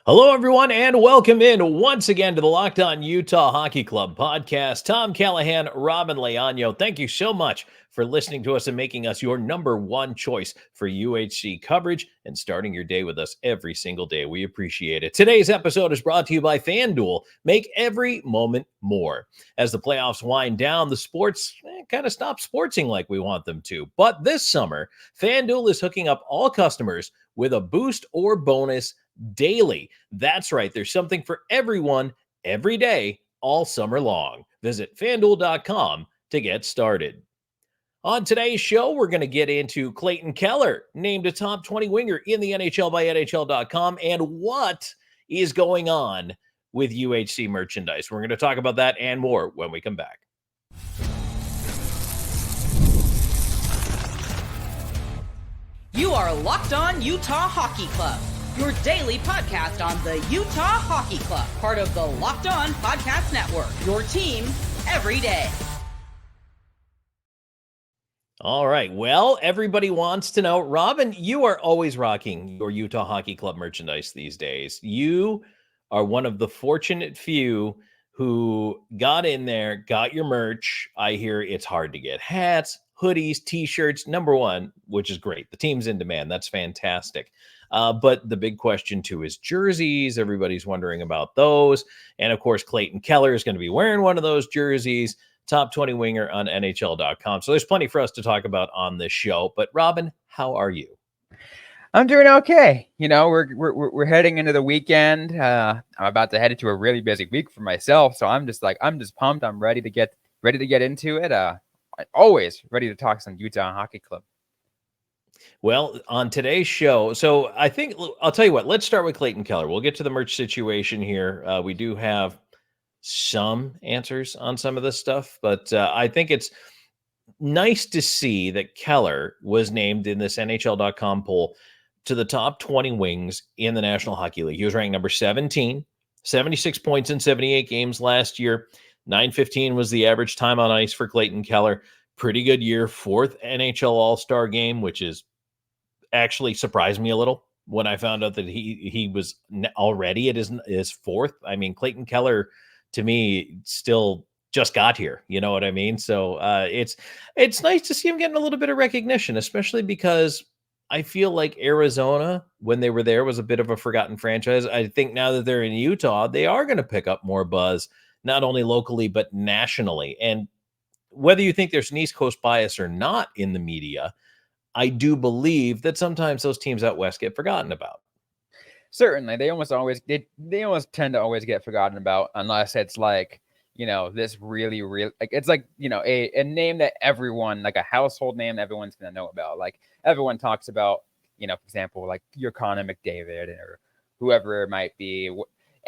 Hello, everyone, and welcome in once again to the Locked On Utah Hockey Club podcast. Tom Callahan, Robin Leaño, thank you so much for listening to us and making us your number one choice for UHC coverage and starting your day with us every single day. We appreciate it. Today's episode is brought to you by FanDuel. Make every moment more. As the playoffs wind down, the sports kind of stop sportsing like we want them to. But this summer, FanDuel is hooking up all customers with a boost or bonus daily. That's right. There's something for everyone every day, all summer long. Visit FanDuel.com to get started. On today's show, we're going to get into Clayton Keller, named a top 20 winger in the NHL by NHL.com, and what is going on with UHC merchandise. We're going to talk about that and more when we come back. You are Locked On Utah Hockey Club, your daily podcast on the Utah Hockey Club, part of the Locked On Podcast Network, your team every day. All right. Well, everybody wants to know, Robin, you are always rocking your Utah Hockey Club merchandise these days. You are one of the fortunate few who got in there, got your merch. I hear it's hard to get hats, hoodies, t-shirts, number one, which is great. The team's in demand. That's fantastic. But the big question, too, is jerseys. Everybody's wondering about those. And, of course, Clayton Keller is going to be wearing one of those jerseys, top 20 winger on NHL.com. So there's plenty for us to talk about on this show. But, Robin, how are you? I'm doing okay. You know, we're heading into the weekend. I'm about to head into a really busy week for myself. So I'm just pumped. I'm ready to get into it. Always ready to talk some Utah Hockey Club. Well, on today's show, so I think I'll tell you what, let's start with Clayton Keller. We'll get to the merch situation here. We do have some answers on some of this stuff, but I think it's nice to see that Keller was named in this NHL.com poll to the top 20 wings in the National Hockey League. He was ranked number 17, 76 points in 78 games last year. 9:15 was the average time on ice for Clayton Keller. Pretty good year, fourth NHL All-Star game, which is actually surprised me a little when I found out that he was already at his fourth. I mean, Clayton Keller, to me, still just got here. You know what I mean? So it's nice to see him getting a little bit of recognition, especially because I feel like Arizona, when they were there, was a bit of a forgotten franchise. I think now that they're in Utah, they are going to pick up more buzz, not only locally, but nationally. And whether you think there's an East Coast bias or not in the media, I do believe that sometimes those teams out west get forgotten about. Certainly, they almost tend to always get forgotten about, unless it's like, you know, this really like, it's like, you know, a name that everyone, like a household name everyone's gonna know about. Like everyone talks about, you know, for example, like your Connor McDavid or whoever it might be,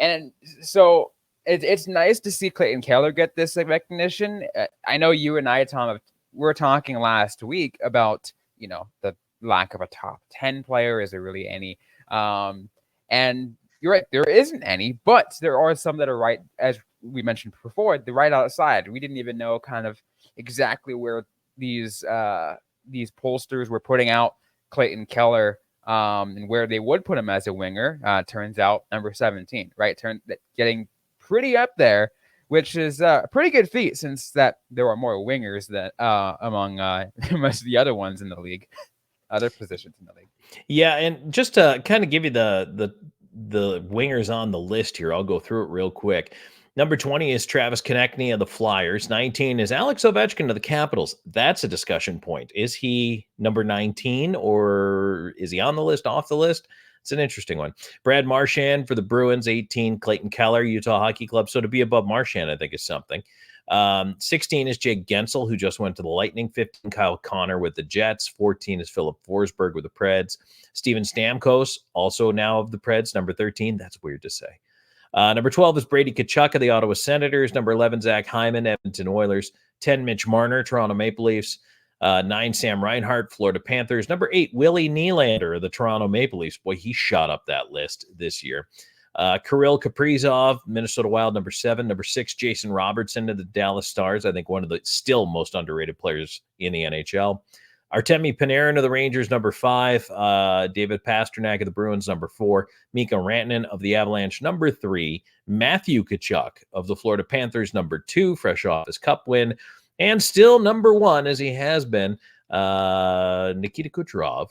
and so it's nice to see Clayton Keller get this recognition. I know you and I, Tom, were talking last week about, you know, the lack of a top 10 player. Is there really any? And you're right, there isn't any, but there are some that are right, as we mentioned before, the right outside. We didn't even know kind of exactly where these pollsters were putting out Clayton Keller and where they would put him as a winger. Turns out number 17, right? Getting pretty up there, which is a pretty good feat since that there are more wingers that among most of the other ones in the league, other positions in the league. Yeah, and just to kind of give you the wingers on the list here, I'll go through it real quick. Number 20 is Travis Konechny of the Flyers. 19 is Alex Ovechkin of the Capitals. That's a discussion point. Is he number 19 or is he on the list, off the list? It's an interesting one. Brad Marchand for the Bruins, 18. Clayton Keller, Utah Hockey Club. So to be above Marchand, I think, is something. 16 is Jake Gensel, who just went to the Lightning. 15, Kyle Connor with the Jets. 14 is Philip Forsberg with the Preds. Steven Stamkos, also now of the Preds. Number 13. That's weird to say. Number 12 is Brady Tkachuk of the Ottawa Senators. Number 11, Zach Hyman, Edmonton Oilers. 10, Mitch Marner, Toronto Maple Leafs. 9, Sam Reinhart, Florida Panthers. Number 8, Willie Nylander of the Toronto Maple Leafs. Boy, he shot up that list this year. Kirill Kaprizov, Minnesota Wild, number 7. Number 6, Jason Robertson of the Dallas Stars. I think one of the still most underrated players in the NHL. Artemi Panarin of the Rangers, number 5. David Pastrnak of the Bruins, number 4. Mikko Rantanen of the Avalanche, number 3. Matthew Tkachuk of the Florida Panthers, number 2, fresh off his cup win. And still number 1, as he has been, Nikita Kucherov.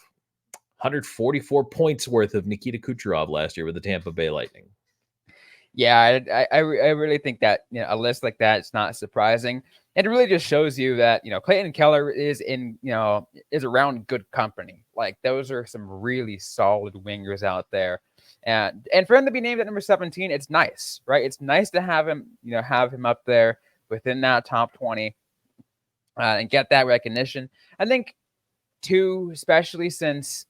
144 points worth of Nikita Kucherov last year with the Tampa Bay Lightning. Yeah, I really think that a list like that is not surprising. And it really just shows you that, Clayton Keller is is around good company. Like, those are some really solid wingers out there. And for him to be named at number 17, it's nice, right? It's nice to have him, have him up there within that top 20 and get that recognition. I think, too, especially since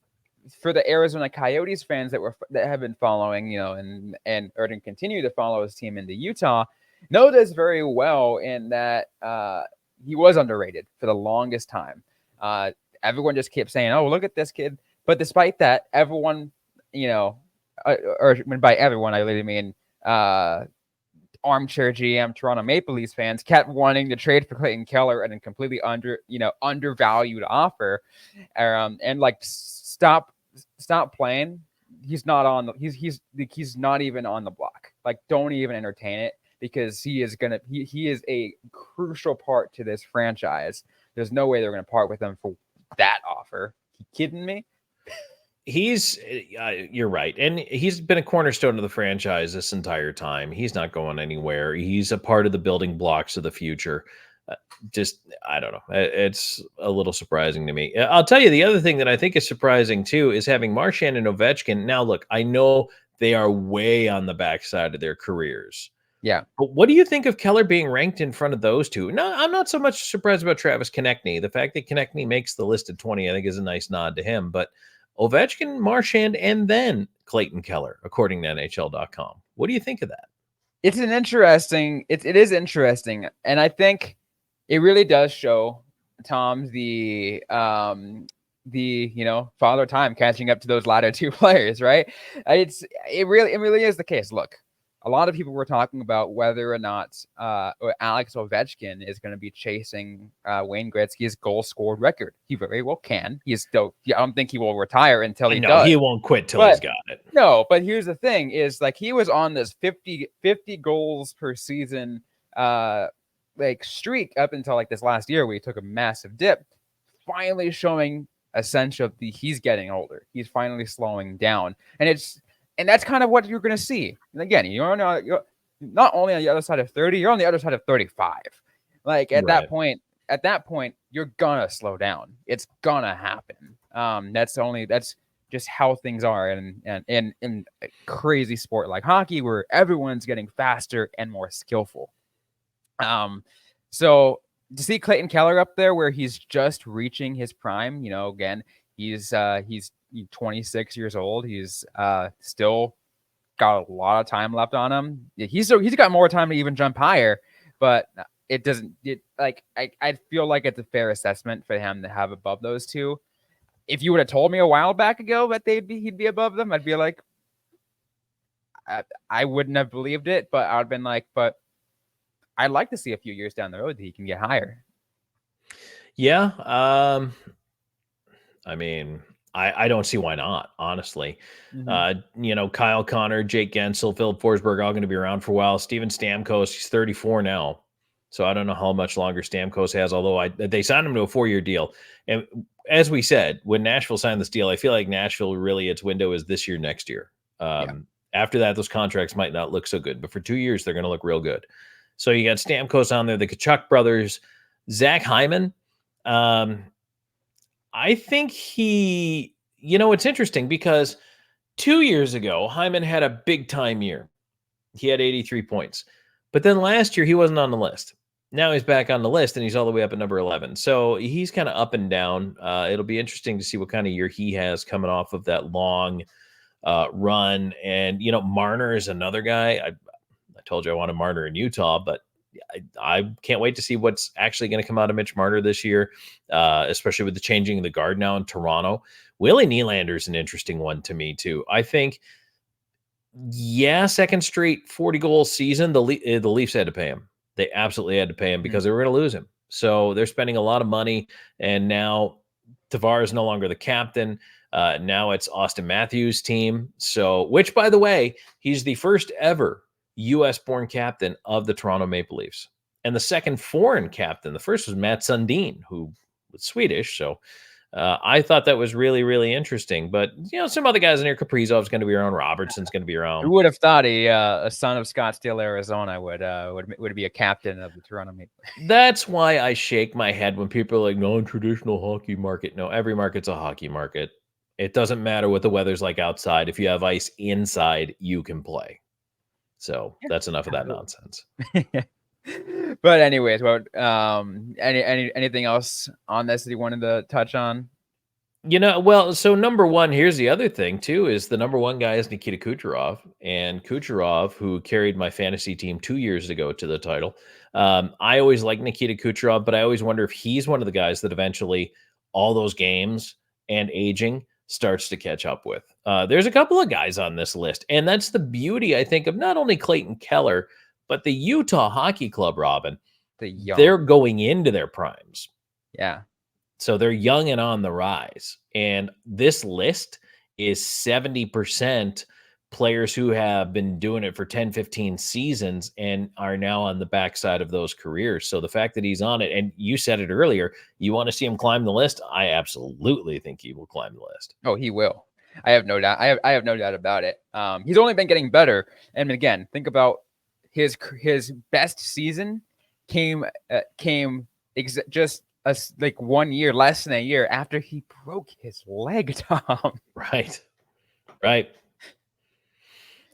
for the Arizona Coyotes fans that have been following, and or to continue to follow his team into Utah, know this very well in that he was underrated for the longest time. Everyone just kept saying, "Oh, look at this kid," but despite that, everyone, or by everyone, I really mean armchair GM Toronto Maple Leafs fans kept wanting to trade for Clayton Keller at a completely undervalued offer, and like stop playing. He's not on. He's not even on the block. Like, don't even entertain it, because he is a crucial part to this franchise. There's no way they're gonna part with him for that offer. You kidding me? He's you're right, and he's been a cornerstone of the franchise this entire time. He's not going anywhere. He's a part of the building blocks of the future. I don't know. It's a little surprising to me. I'll tell you, the other thing that I think is surprising too is having Marchand and Ovechkin. Now, look, I know they are way on the backside of their careers. Yeah. But what do you think of Keller being ranked in front of those two? No, I'm not so much surprised about Travis Konechny. The fact that Konechny makes the list at 20, I think, is a nice nod to him. But Ovechkin, Marchand, and then Clayton Keller, according to NHL.com. What do you think of that? It is interesting. And I think it really does show, Tom, the father time catching up to those latter two players, right? It really is the case. Look, a lot of people were talking about whether or not Alex Ovechkin is going to be chasing Wayne Gretzky's goal scored record. He very well can. He's still. I don't think he will retire until he does. He won't quit till he's got it. No, but here's the thing: is like he was on this 50 goals per season streak up until like this last year, where he took a massive dip. Finally showing a sense of he's getting older. He's finally slowing down, and that's kind of what you're going to see. And again, you're not only on the other side of 30, you're on the other side of 35. Like at that point, you're gonna slow down. It's gonna happen. That's just how things are. And in a crazy sport like hockey, where everyone's getting faster and more skillful. So to see Clayton Keller up there, where he's just reaching his prime, again, he's 26 years old. He's still got a lot of time left on him. He's got more time to even jump higher, but I feel like it's a fair assessment for him to have above those two. If you would have told me a while back ago that he'd be above them, I'd be like, I wouldn't have believed it, but I'd been like, but I'd like to see a few years down the road that he can get higher. Yeah. I mean, I don't see why not, honestly. Mm-hmm. Kyle Connor, Jake Gensel, Philip Forsberg, all going to be around for a while. Steven Stamkos, he's 34 now. So I don't know how much longer Stamkos has, although they signed him to a 4-year deal. And as we said, when Nashville signed this deal, I feel like Nashville really, its window is this year, next year. After that, those contracts might not look so good, but for 2 years, they're going to look real good. So you got Stamkos on there, the Tkachuk brothers, Zach Hyman. I think it's interesting because 2 years ago, Hyman had a big time year. He had 83 points. But then last year, he wasn't on the list. Now he's back on the list, and he's all the way up at number 11. So he's kind of up and down. It'll be interesting to see what kind of year he has coming off of that long run. And, Marner is another guy. I told you I wanted Marner in Utah, but I can't wait to see what's actually going to come out of Mitch Marner this year, especially with the changing of the guard now in Toronto. Willie Nylander is an interesting one to me, too. I think, second straight 40-goal season, the Leafs had to pay him. They absolutely had to pay him because they were going to lose him. So they're spending a lot of money, and now Tavares is no longer the captain. Now it's Auston Matthews' team. So, which, by the way, he's the first ever U.S.-born captain of the Toronto Maple Leafs, and the second foreign captain. The first was Matt Sundin, who was Swedish. So, I thought that was really, really interesting. But some other guys in here, Kaprizov's going to be around, Robertson's going to be around. Who would have thought a son of Scottsdale, Arizona, would be a captain of the Toronto Maple Leafs? That's why I shake my head when people are like, non-traditional hockey market. No, every market's a hockey market. It doesn't matter what the weather's like outside. If you have ice inside, you can play. So that's enough of that nonsense. But anyways, anything else on this that you wanted to touch on? Well, so number one, here's the other thing too, is the number one guy is Nikita Kucherov, and Kucherov, who carried my fantasy team 2 years ago to the title. I always like Nikita Kucherov, but I always wonder if he's one of the guys that eventually all those games and aging starts to catch up with. There's a couple of guys on this list, and that's the beauty, I think, of not only Clayton Keller, but the Utah Hockey Club, Robin. They're going into their primes. Yeah. So they're young and on the rise. And this list is 70% players who have been doing it for 10, 15 seasons and are now on the backside of those careers. So the fact that he's on it, and you said it earlier, you want to see him climb the list? I absolutely think he will climb the list. Oh, he will. I have no doubt. I have no doubt about it. He's only been getting better. And again, think about his best season came just like 1 year, less than a year after he broke his leg, Tom. Right.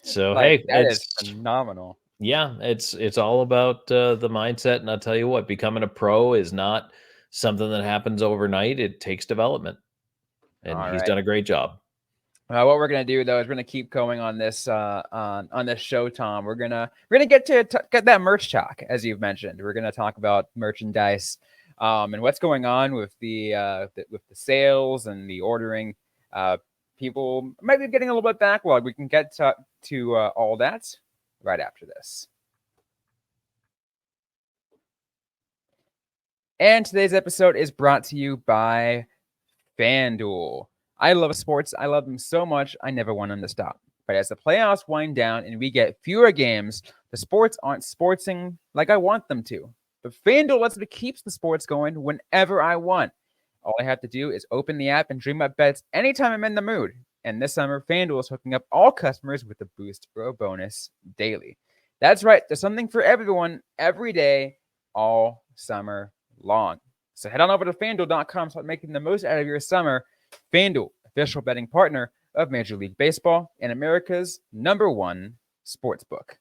So, that is phenomenal. Yeah, it's all about the mindset. And I'll tell you what, becoming a pro is not something that happens overnight. It takes development. And he's done a great job. What we're gonna do though is we're gonna keep going on this on this show, Tom. We're gonna get that merch talk, as you've mentioned. We're gonna talk about merchandise and what's going on with the sales and the ordering. People might be getting a little bit backlog. We can get to all that right after this. And today's episode is brought to you by FanDuel. I love sports. I love them so much, I never want them to stop. But as the playoffs wind down and we get fewer games, the sports aren't sportsing like I want them to. But FanDuel lets me keep the sports going whenever I want. All I have to do is open the app and dream up bets anytime I'm in the mood. And this summer, FanDuel is hooking up all customers with a boost or a bonus daily. That's right. There's something for everyone every day, all summer long. So head on over to FanDuel.com, start making the most out of your summer. FanDuel, official betting partner of Major League Baseball and America's #1 sportsbook.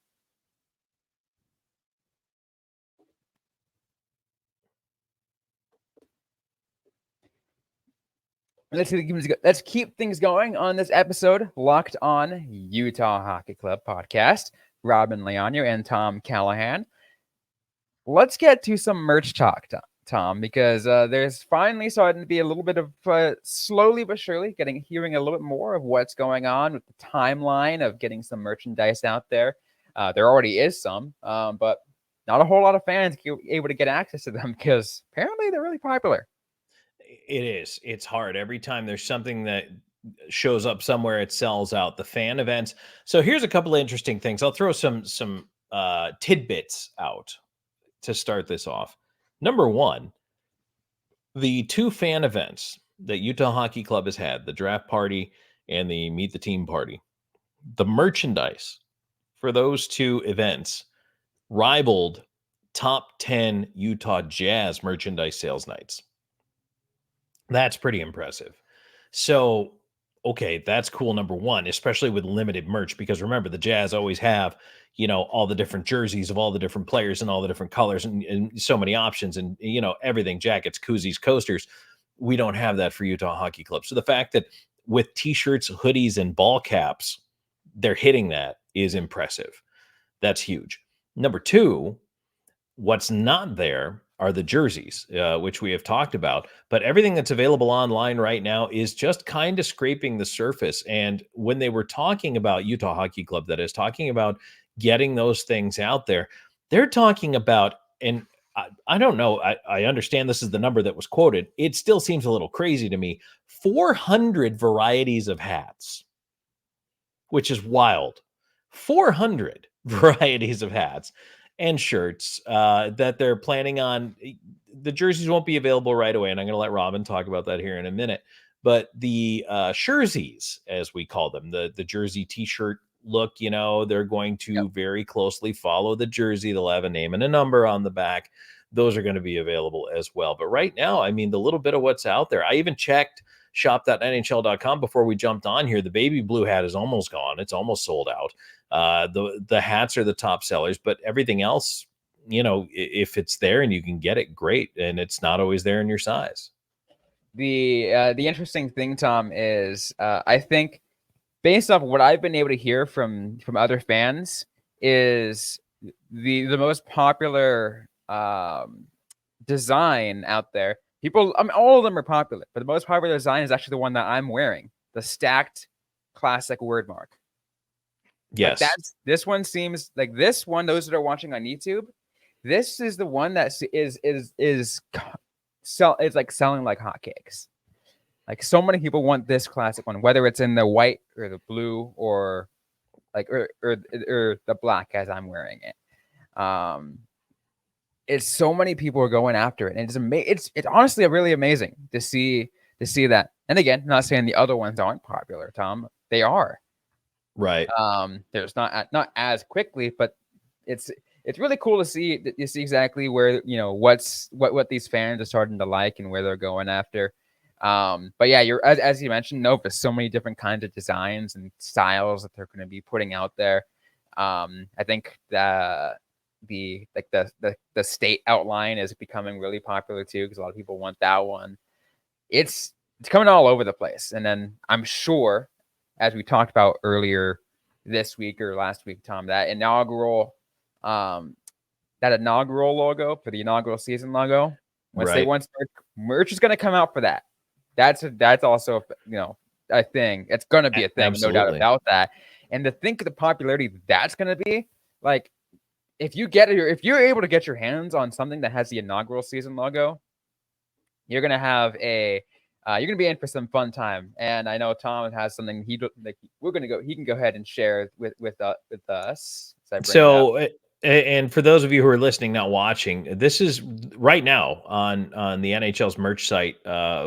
Let's keep things going on this episode. Locked On Utah Hockey Club podcast. Robin Leonio and Tom Callahan. Let's get to some merch talk, Tom, because there's finally starting to be a little bit of slowly but surely hearing a little bit more of what's going on with the timeline of getting some merchandise out there. There already is some, but not a whole lot of fans able to get access to them because apparently they're really popular. It is. It's hard. Every time there's something that shows up somewhere, it sells out. The fan events. So here's a couple of interesting things. I'll throw some tidbits out to start this off. Number one, the 2 fan events that Utah Hockey Club has had, the draft party and the meet the team party, the merchandise for those 2 events rivaled top 10 Utah Jazz merchandise sales nights. That's pretty impressive. So, okay, that's cool. Number one, especially with limited merch, because remember, the Jazz always have, all the different jerseys of all the different players and all the different colors and so many options and, everything, jackets, koozies, coasters. We don't have that for Utah Hockey Club. So the fact that with t-shirts, hoodies, and ball caps, they're hitting that is impressive. That's huge. Number two, what's not there are the jerseys, which we have talked about, but everything that's available online right now is just kind of scraping the surface. And when they were talking about Utah Hockey Club, that is talking about getting those things out there, they're talking about, and I don't know. I understand this is the number that was quoted. It still seems a little crazy to me. 400 varieties of hats, which is wild. 400 varieties of hats and shirts that they're planning on. The jerseys won't be available right away, and I'm going to let Robin talk about that here in a minute. But the jerseys, as we call them, the jersey T-shirt look, they're going to very closely follow the jersey. They'll have a name and a number on the back. Those are going to be available as well. But right now, I mean, the little bit of what's out there, I even checked shop.nhl.com before we jumped on here. The baby blue hat is almost gone. It's almost sold out. The hats are the top sellers, but everything else, if it's there and you can get it, great. And it's not always there in your size. The interesting thing, Tom, is I think based off what I've been able to hear from other fans, is the most popular design out there. People, I mean, all of them are popular, but the most popular design is actually the one that I'm wearing, the stacked classic word mark. Yes. Like this one seems like this one, those that are watching on YouTube, this is the one that is like selling like hotcakes. Like so many people want this classic one, whether it's in the white or the blue or like or the black as I'm wearing it. It's so many people are going after it, and it's honestly really amazing to see that. And again, I'm not saying the other ones aren't popular, Tom. They are. Right. There's not as quickly, but it's really cool to see that you see exactly where what these fans are starting to like and where they're going after. But yeah, you're as you mentioned, there's so many different kinds of designs and styles that they're going to be putting out there. I think the state outline is becoming really popular too, because a lot of people want that one. It's coming all over the place, and then I'm sure, as we talked about earlier this week or last week, Tom, that inaugural logo for the inaugural season logo, once merch is going to come out for that. That's also a thing. It's going to be a thing, absolutely. No doubt about that. And to think of the popularity that's going to be, like, if you're able to get your hands on something that has the inaugural season logo, you're going to have you're going to be in for some fun time. And I know Tom has something he can go ahead and share with us. So, and for those of you who are listening, not watching, this is right now on the NHL's merch site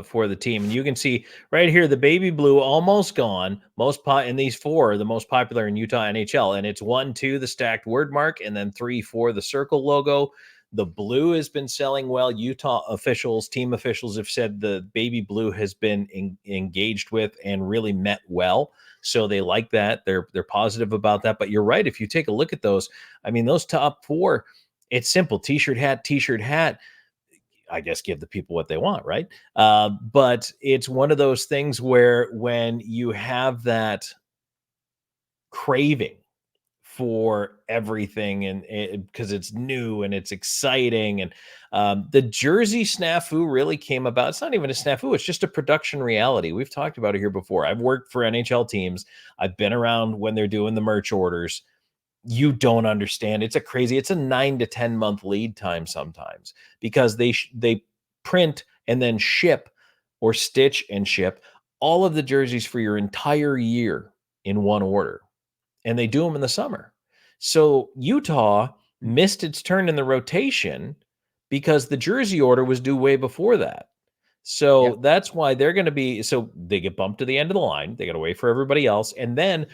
for the team. And you can see right here, the baby blue almost gone. And these four are the most popular in Utah NHL. And it's 1, 2, the stacked word mark, and then 3, 4, the circle logo. The blue has been selling well. Utah team officials have said the baby blue has been engaged with and really met well. So they like that. They're positive about that. But you're right. If you take a look at those, I mean, those top four, it's simple. T-shirt, hat. I guess give the people what they want, right? But it's one of those things where when you have that craving for everything, and because it's new and it's exciting, and the jersey snafu really came about. It's not even a snafu, it's just a production reality. We've talked about it here before. I've worked for NHL teams. I've been around when they're doing the merch orders. You don't understand. It's a 9 to 10 month lead time sometimes, because they print and then ship, or stitch and ship, all of the jerseys for your entire year in one order. And they do them in the summer. So Utah missed its turn in the rotation because the jersey order was due way before that. So that's why they're going to be, so they get bumped to the end of the line. They got to wait for everybody else. And then,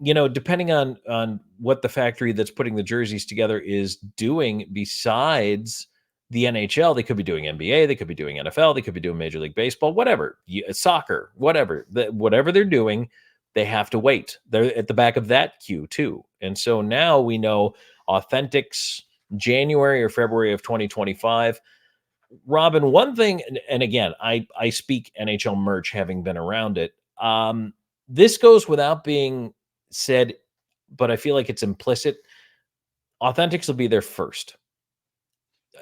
depending on what the factory that's putting the jerseys together is doing besides the NHL, they could be doing NBA, they could be doing NFL, they could be doing Major League Baseball, whatever, soccer, whatever they're doing. They have to wait. They're at the back of that queue too. And so now we know Authentics January or February of 2025. Robin, one thing, and again, I speak NHL merch having been around it. This goes without being said, but I feel like it's implicit. Authentics will be there first.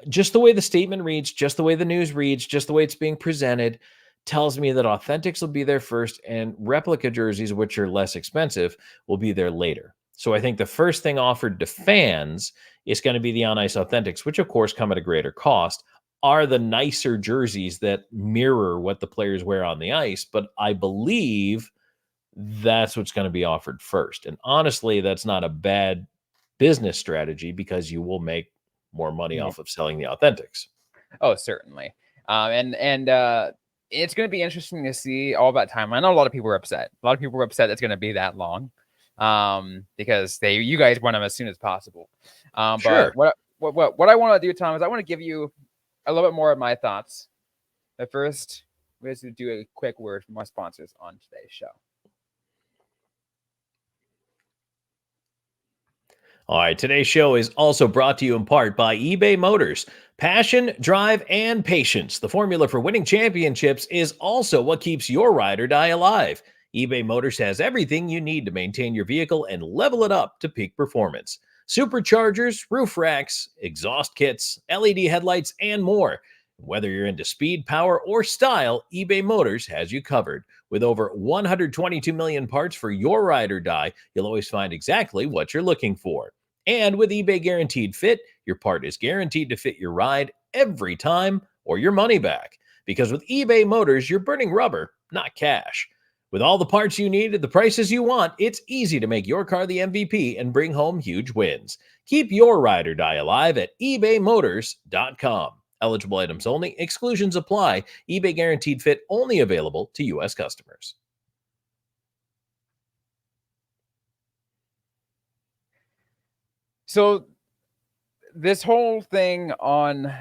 Just the way the statement reads, just the way the news reads, just the way it's being presented, tells me that Authentics will be there first, and replica jerseys, which are less expensive, will be there later. So I think the first thing offered to fans it's going to be the on ice authentics, which of course come at a greater cost, are the nicer jerseys that mirror what the players wear on the ice. But I believe that's what's going to be offered first. And honestly, that's not a bad business strategy because you will make more money off of selling the authentics. Oh, certainly. And it's going to be interesting to see all that time. I know a lot of people are upset. A lot of people were upset it's going to be that long, because you guys want them as soon as possible. Sure. But what I want to do, Tom, is I want to give you a little bit more of my thoughts. But first, we have to do a quick word from our sponsors on today's show. All right, today's show is also brought to you in part by eBay Motors. Passion, drive, and patience. The formula for winning championships is also what keeps your ride or die alive. eBay Motors has everything you need to maintain your vehicle and level it up to peak performance. Superchargers, roof racks, exhaust kits, LED headlights, and more. Whether you're into speed, power, or style, eBay Motors has you covered. With over 122 million parts for your ride or die, you'll always find exactly what you're looking for. And with eBay Guaranteed Fit, your part is guaranteed to fit your ride every time or your money back. Because with eBay Motors, you're burning rubber, not cash. With all the parts you need at the prices you want, it's easy to make your car the MVP and bring home huge wins. Keep your ride or die alive at ebaymotors.com. Eligible items only. Exclusions apply. eBay Guaranteed Fit only available to U.S. customers. So this whole thing on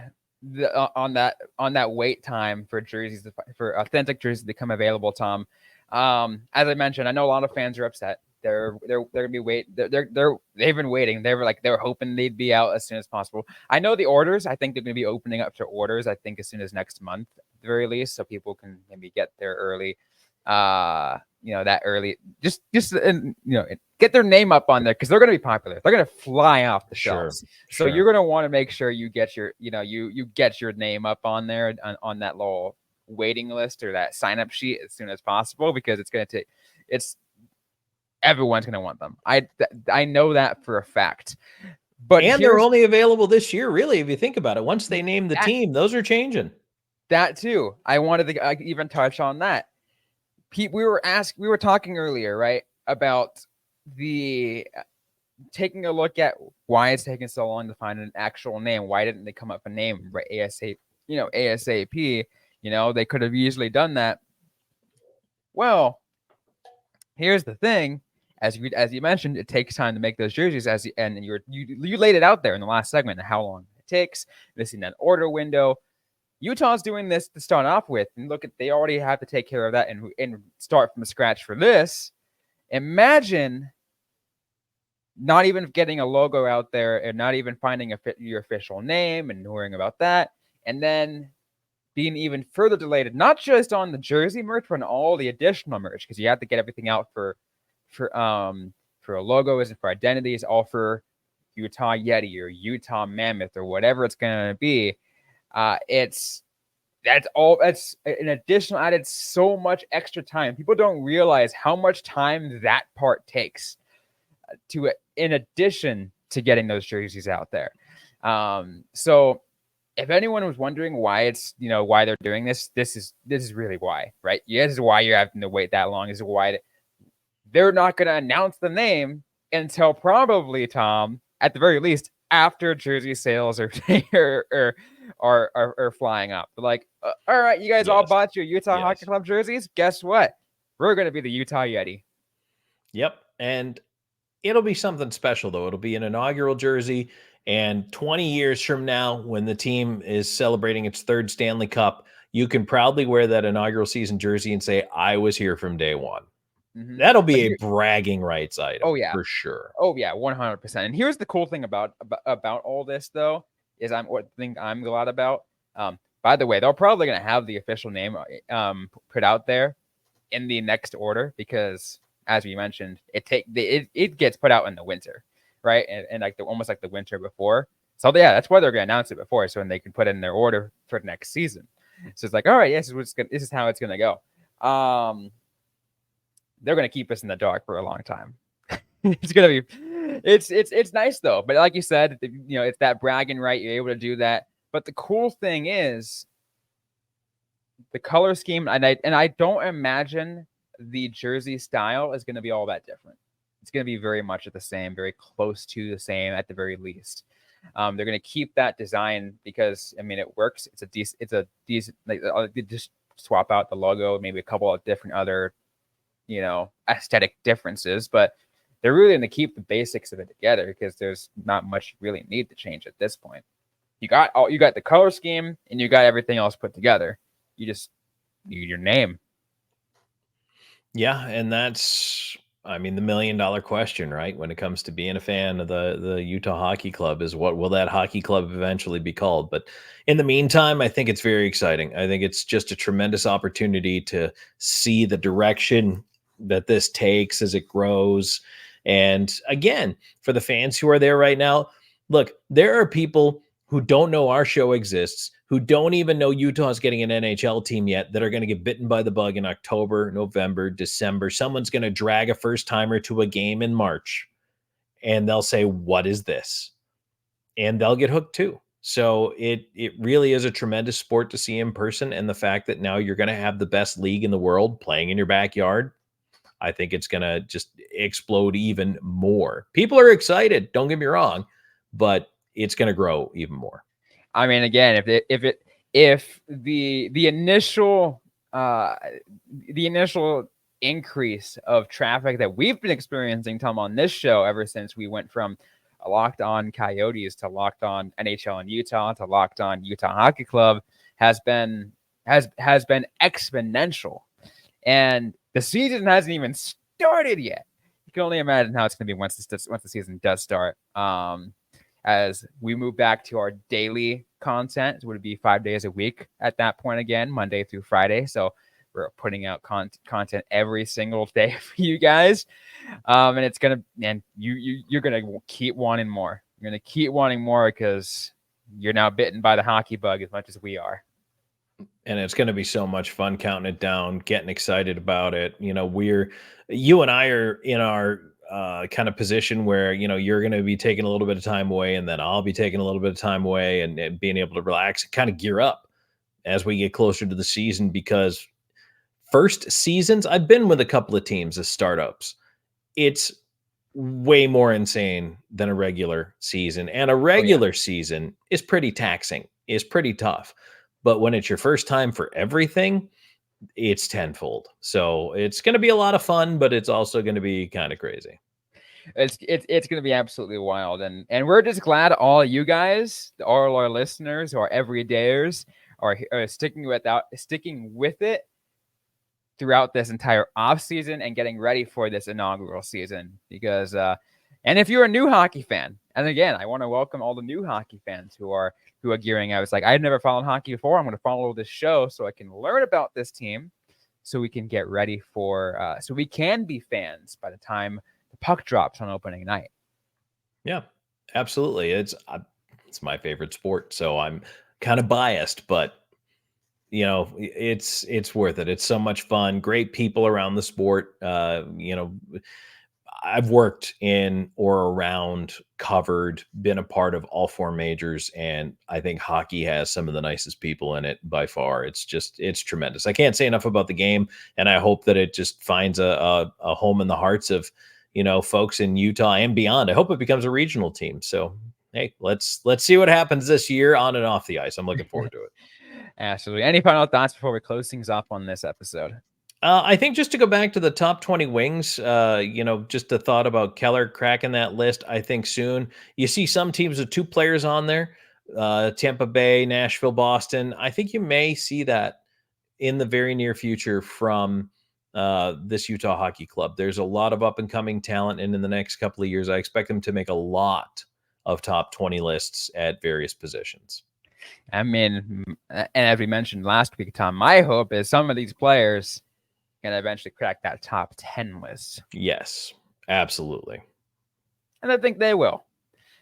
that wait time for jerseys, for authentic jerseys to become available, Tom. As I mentioned, I know a lot of fans are upset. They're gonna be they've been waiting. They were hoping they'd be out as soon as possible. I know the orders. I think they're gonna be opening up to orders. I think as soon as next month, at the very least, so people can maybe get there early. That early, just get their name up on there because they're gonna be popular. They're gonna fly off the shelves. So you're gonna want to make sure you get your you get your name up on there on that little waiting list or that sign up sheet as soon as possible, because everyone's going to want them. I know that for a fact. And they're only available this year, really, if you think about it. Once they name the team, those are changing. That too. I wanted to even touch on that. Pete, we were talking earlier, right, about the taking a look at why it's taking so long to find an actual name. Why didn't they come up with a name right ASAP? They could have easily done that. Well, here's the thing. As you mentioned, it takes time to make those jerseys. You laid it out there in the last segment, how long it takes, missing that order window. Utah's doing this to start off with, and look, they already have to take care of that and start from scratch for this. Imagine not even getting a logo out there and not even finding your official name and worrying about that, and then being even further delayed, not just on the jersey merch, but on all the additional merch, because you have to get everything out for logos and for identities, all for Utah Yeti or Utah Mammoth or whatever it's going to be. That's an additional added so much extra time. People don't realize how much time that part takes in addition to getting those jerseys out there. So if anyone was wondering why why they're doing this is really why, right? Yeah, this is why you're having to wait that long. This is why they're not going to announce the name until probably, Tom, at the very least, after jersey sales are flying up. They're like, all right, you guys all bought your Utah Hockey Club jerseys. Guess what? We're going to be the Utah Yeti. Yep. And it'll be something special, though. It'll be an inaugural jersey. And 20 years from now, when the team is celebrating its third Stanley Cup, you can proudly wear that inaugural season jersey and say, I was here from day one. Mm-hmm. That'll be a bragging rights item. Oh, yeah. For sure. Oh, yeah, 100%. And here's the cool thing about all this, though, is I'm glad about. By the way, they're probably going to have the official name put out there in the next order because, as we mentioned, it gets put out in the winter, right? And almost like the winter before. So, yeah, that's why they're going to announce it before, so then they can put it in their order for next season. So it's like, all right, yes, this is how it's going to go. They're going to keep us in the dark for a long time. It's going to be It's nice though. But like you said, it's that bragging right. You're able to do that. But the cool thing is the color scheme, and I don't imagine the jersey style is going to be all that different. It's going to be very much the same, very close to the same at the very least. They're going to keep that design because it works. It's a decent. Like, just swap out the logo, maybe a couple of different other, aesthetic differences, but they're really going to keep the basics of it together because there's not much you really need to change at this point. You got the color scheme and you got everything else put together. You just need your name. Yeah, and that's the $1 million question, right? When it comes to being a fan of the Utah Hockey Club is what will that hockey club eventually be called? But in the meantime, I think it's very exciting. I think it's just a tremendous opportunity to see the direction that this takes as it grows. And again, for the fans who are there right now, look, there are people who don't know our show exists, who don't even know Utah's getting an NHL team yet, that are going to get bitten by the bug in October, November, December. Someone's going to drag a first-timer to a game in March, and they'll say, what is this? And they'll get hooked too. So it really is a tremendous sport to see in person, and the fact that now you're going to have the best league in the world playing in your backyard, I think it's going to just explode even more. People are excited, don't get me wrong, but it's going to grow even more. Again, if the initial increase of traffic that we've been experiencing, Tom, on this show ever since we went from Locked On Coyotes to Locked On NHL in Utah to Locked On Utah Hockey Club has been exponential, and the season hasn't even started yet. You can only imagine how it's going to be once the season does start. As we move back to our daily content, it would be 5 days a week at that point again, Monday through Friday. So we're putting out content every single day for you guys, and it's gonna, and you're gonna keep wanting more. You're gonna keep wanting more because you're now bitten by the hockey bug as much as we are. And it's going to be so much fun counting it down, getting excited about it. You and I are in our kind of position where, you're going to be taking a little bit of time away, and then I'll be taking a little bit of time away and being able to relax and kind of gear up as we get closer to the season, because first seasons, I've been with a couple of teams as startups. It's way more insane than a regular season, and a regular season is pretty taxing, is pretty tough. But when it's your first time for everything, it's tenfold. So it's going to be a lot of fun, but it's also going to be kind of crazy. It's going to be absolutely wild. And we're just glad all you guys, all our listeners, our everydayers are sticking with it throughout this entire off season and getting ready for this inaugural season. Because, and if you're a new hockey fan, and again, I want to welcome all the new hockey fans who are gearing out. It's like, I've never followed hockey before. I'm going to follow this show so I can learn about this team, so we can get ready for, so we can be fans by the time the puck drops on opening night. Yeah, absolutely. It's my favorite sport, so I'm kind of biased, but it's worth it. It's so much fun. Great people around the sport. I've worked in or around, covered, been a part of all four majors, and I think hockey has some of the nicest people in it by far. It's tremendous. I can't say enough about the game, and I hope that it just finds a home in the hearts of, folks in Utah and beyond. I hope it becomes a regional team. So, hey, let's see what happens this year on and off the ice. I'm looking forward to it. Absolutely. Any final thoughts before we close things up on this episode? I think just to go back to the top 20 wings, just a thought about Keller cracking that list. I think soon you see some teams with two players on there, Tampa Bay, Nashville, Boston. I think you may see that in the very near future from this Utah Hockey Club. There's a lot of up and coming talent, and in the next couple of years, I expect them to make a lot of top 20 lists at various positions. And as we mentioned last week, Tom, my hope is some of these players going to eventually crack that top 10 list. Yes, absolutely. And I think they will,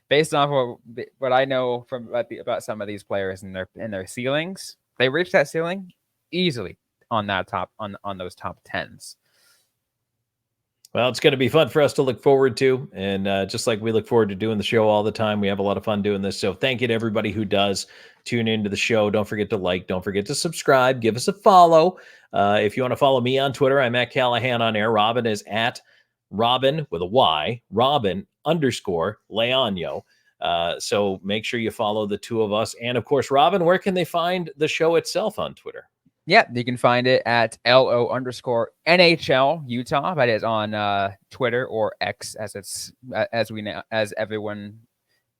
based off what I know about some of these players and their ceilings. They reach that ceiling easily on those top 10s. Well, it's going to be fun for us to look forward to. And just like we look forward to doing the show all the time, we have a lot of fun doing this. So thank you to everybody who does tune into the show. Don't forget to like, don't forget to subscribe, give us a follow. If you want to follow me on Twitter, I'm at Callahan on air. Robin is at Robin with a Y, Robin_Leano. So make sure you follow the two of us. And of course, Robin, where can they find the show itself on Twitter? Yeah, you can find it at LO_NHL Utah. That is on Twitter or X, as everyone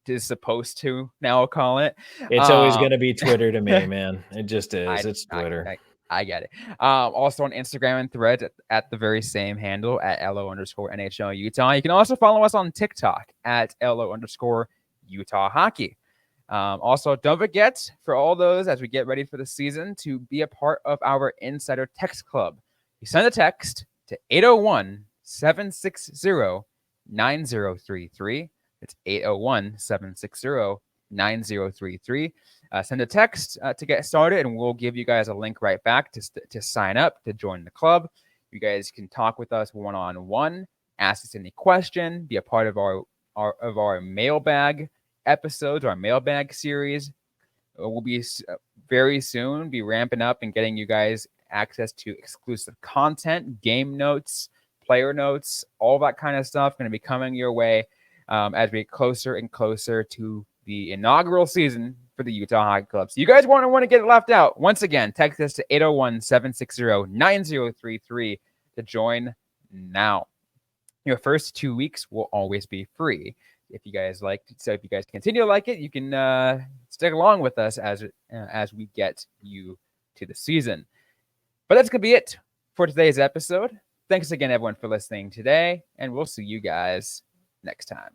is supposed to now call it. It's always going to be Twitter to me, man. It just is. It's Twitter. I get it. Also on Instagram and Threads at the very same handle at LO_NHL Utah. You can also follow us on TikTok at LO_Utah Hockey. Also, don't forget, for all those as we get ready for the season, to be a part of our Insider Text Club. You send a text to 801-760-9033. It's 801-760-9033. Send a text to get started, and we'll give you guys a link right back to sign up to join the club. You guys can talk with us one-on-one, ask us any question, be a part of our mailbag episodes, our mailbag series. We'll be very soon be ramping up and getting you guys access to exclusive content, game notes, player notes, all that kind of stuff going to be coming your way as we get closer and closer to the inaugural season for the Utah Hockey Club. So you guys want to get left out, once again, text us to 801-760-9033 to join now. Your first 2 weeks will always be free. If you guys continue to like it, you can stick along with us as we get you to the season. But that's going to be it for today's episode. Thanks again, everyone, for listening today, and we'll see you guys next time.